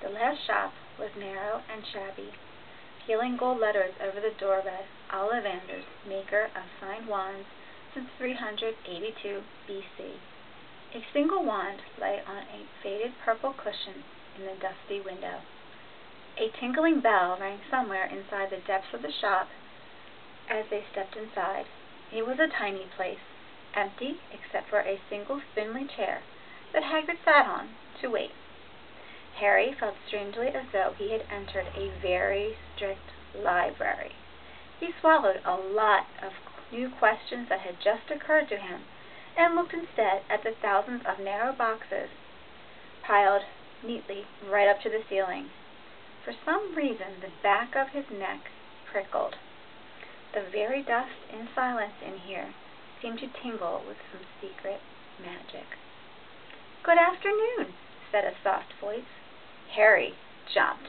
The last shop was narrow and shabby. Peeling gold letters over the door read, Ollivanders, maker of fine wands since 382 B.C. A single wand lay on a faded purple cushion in the dusty window. A tinkling bell rang somewhere inside the depths of the shop as they stepped inside. It was a tiny place, empty except for a single spindly chair that Hagrid sat on to wait. Harry felt strangely as though he had entered a very strict library. He swallowed a lot of new questions that had just occurred to him and looked instead at the thousands of narrow boxes piled neatly right up to the ceiling. For some reason, the back of his neck prickled. The very dust and silence in here seemed to tingle with some secret magic. "Good afternoon," said a soft voice. Harry jumped.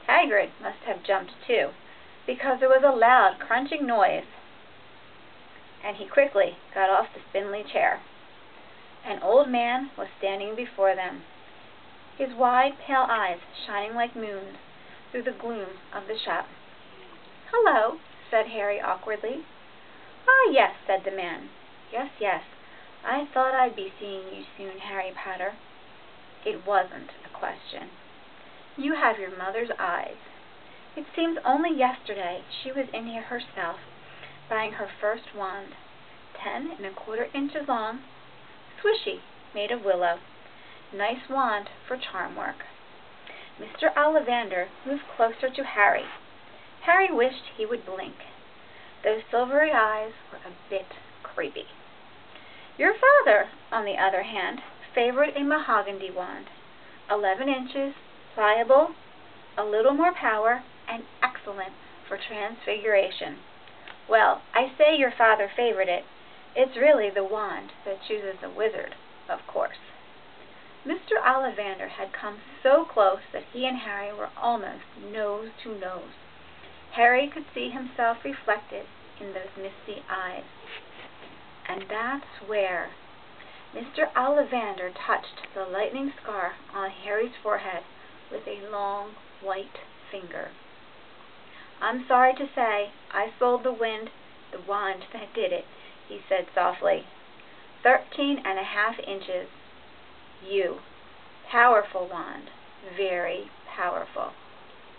Hagrid must have jumped too, because there was a loud crunching noise, and he quickly got off the spindly chair. An old man was standing before them, his wide, pale eyes shining like moons through the gloom of the shop. "Hello," said Harry awkwardly. "Ah, yes," said the man. Yes, I thought I'd be seeing you soon, Harry Potter." It wasn't a question. "You have your mother's eyes. It seems only yesterday she was in here herself, buying her first wand, 10¼ inches long, swishy, made of willow. Nice wand for charm work." Mr. Ollivander moved closer to Harry. Harry wished he would blink. Those silvery eyes were a bit creepy. "Your father, on the other hand, favored a mahogany wand, 11 inches, pliable, a little more power, and excellent for transfiguration." "Well, I say your father favored it. It's really the wand that chooses the wizard, of course." Mr. Ollivander had come so close that he and Harry were almost nose to nose. Harry could see himself reflected in those misty eyes. And that's where Mr. Ollivander touched the lightning scar on Harry's forehead with a long white finger. "I'm sorry to say I sold the wand that did it," he said softly. 13½ inches. You. Powerful wand. Very powerful.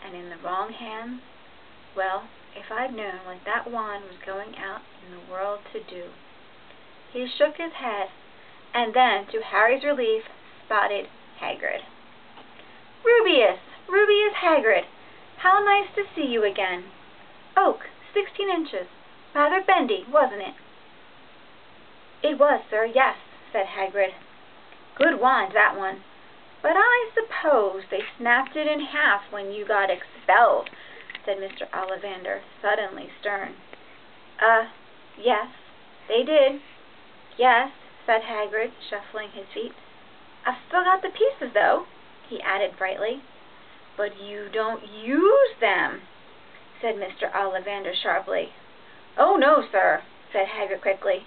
And in the wrong hands? Well, if I'd known what that wand was going out in the world to do." He shook his head, and then, to Harry's relief, spotted Hagrid. Rubeus Hagrid! How nice to see you again. Oak, 16 inches. Rather bendy, wasn't it?" "It was, sir, yes," said Hagrid. "Good wand, that one. But I suppose they snapped it in half when you got expelled," said Mr. Ollivander, suddenly stern. Yes, they did." "Yes," said Hagrid, shuffling his feet. "I've still got the pieces, though," he added brightly. "But you don't use them," said Mr. Ollivander sharply. "Oh, no, sir," said Hagrid quickly.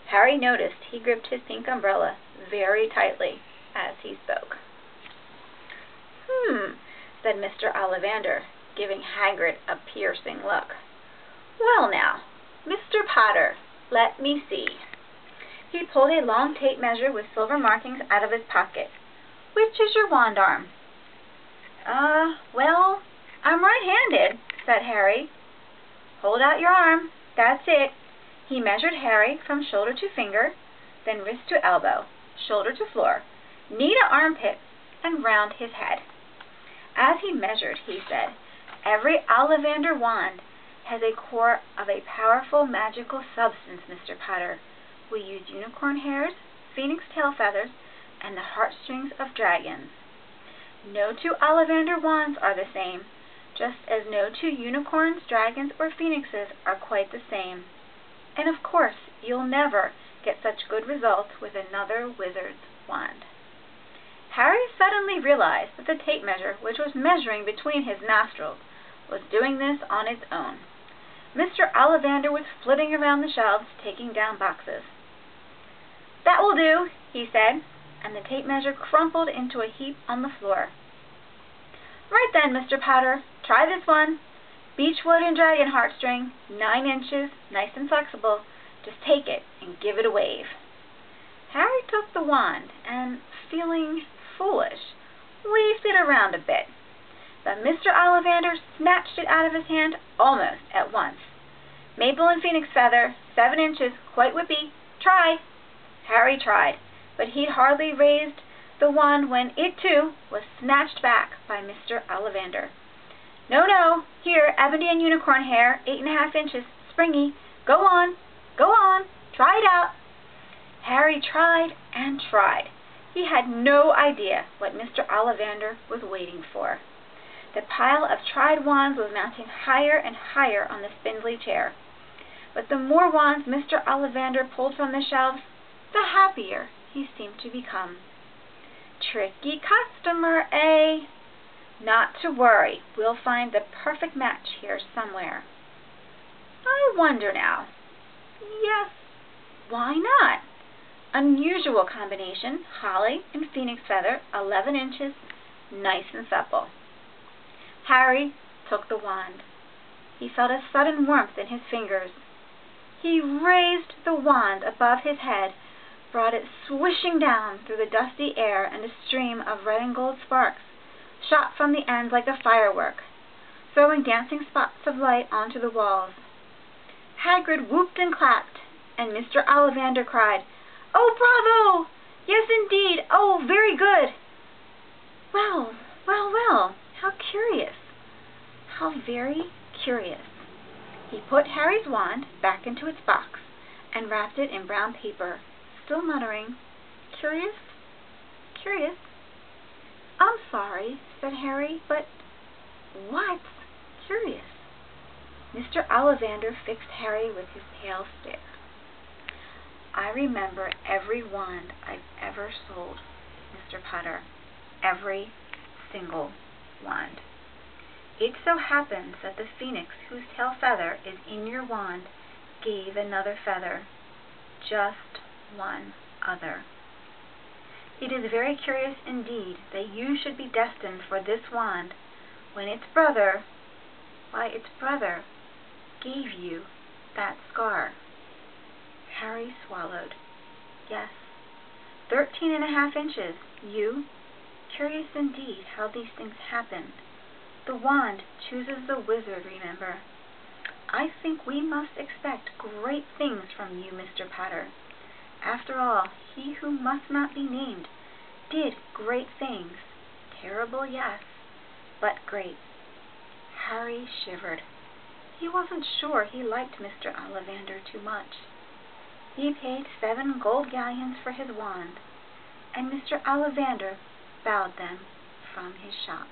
Harry noticed he gripped his pink umbrella very tightly as he spoke. Said Mr. Ollivander, giving Hagrid a piercing look. "Well now, Mr. Potter, let me see." He pulled a long tape measure with silver markings out of his pocket. "Which is your wand arm?" Well, I'm right-handed," said Harry. "Hold out your arm. That's it." He measured Harry from shoulder to finger, then wrist to elbow, shoulder to floor, knee to armpit, and round his head. As he measured, he said, "Every Ollivander wand has a core of a powerful magical substance, Mr. Potter. We use unicorn hairs, phoenix tail feathers, and the heartstrings of dragons. No two Ollivander wands are the same, just as no two unicorns, dragons, or phoenixes are quite the same. And of course, you'll never get such good results with another wizard's wand." Harry suddenly realized that the tape measure, which was measuring between his nostrils, was doing this on its own. Mr. Ollivander was flitting around the shelves, taking down boxes. "That will do," he said, and the tape measure crumpled into a heap on the floor. Right then, Mr. Potter, try this one. Beechwood and dragon heartstring, 9 inches, nice and flexible. Just take it and give it a wave. Harry took the wand and, feeling foolish, waved it around a bit. But Mr. Ollivander snatched it out of his hand almost at once. Maple and Phoenix Feather, 7 inches, quite whippy. Try! Harry tried, but he'd hardly raised the wand when it, too, was snatched back by Mr. Ollivander. No, no, here, Ebony and Unicorn Hair, 8½ inches, springy. Go on, try it out. Harry tried and tried. He had no idea what Mr. Ollivander was waiting for. The pile of tried wands was mounting higher and higher on the spindly chair. But the more wands Mr. Ollivander pulled from the shelves, the happier he seemed to become. Tricky customer, eh? Not to worry, we'll find the perfect match here somewhere. I wonder now. Yes, why not? Unusual combination, holly and phoenix feather, 11 inches, nice and supple. Harry took the wand. He felt a sudden warmth in his fingers. He raised the wand above his head, brought it swishing down through the dusty air, and a stream of red and gold sparks shot from the ends like a firework, throwing dancing spots of light onto the walls. Hagrid whooped and clapped, and Mr. Ollivander cried, "Oh, bravo! Yes, indeed! Oh, very good!" Well, well, well! How curious! How very curious! He put Harry's wand back into its box and wrapped it in brown paper, still muttering, "Curious? Curious?" "I'm sorry," said Harry, "but what's curious?" Mr. Ollivander fixed Harry with his pale stare. "I remember every wand I've ever sold, Mr. Potter. Every single wand. It so happens that the phoenix whose tail feather is in your wand gave another feather. Just one other. It is very curious indeed that you should be destined for this wand when its brother gave you that scar." Harry swallowed. "Yes, 13½ inches. You? Curious indeed how these things happen. The wand chooses the wizard, remember. I think we must expect great things from you, Mr. Potter. After all, he who must not be named did great things. Terrible, yes, but great." Harry shivered. He wasn't sure he liked Mr. Ollivander too much. He paid 7 gold galleons for his wand, and Mr. Ollivander bowed them from his shop.